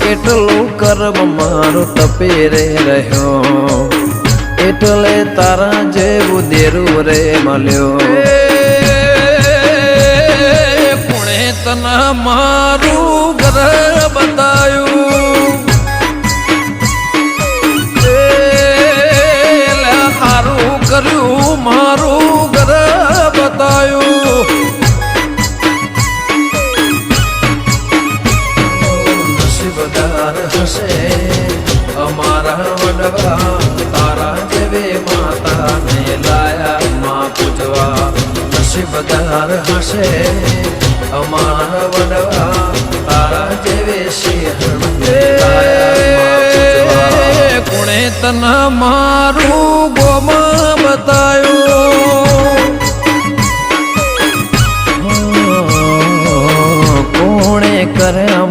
કેટલું કર્મ મારું તપી રે રહ્યો એટલે તારા જેવું દેરું રે મળ્યો કોણે તને મારું ઘર બતાયું સારું કર્યું મારું ઘર બતાયું નસીબદાર હશે અમારા વડવા તારા જેવે માતાને લાયા માં પૂજવા નસીબદાર હશે અમારા વડવા તારા જેવે સિંહ કોણે તને મારું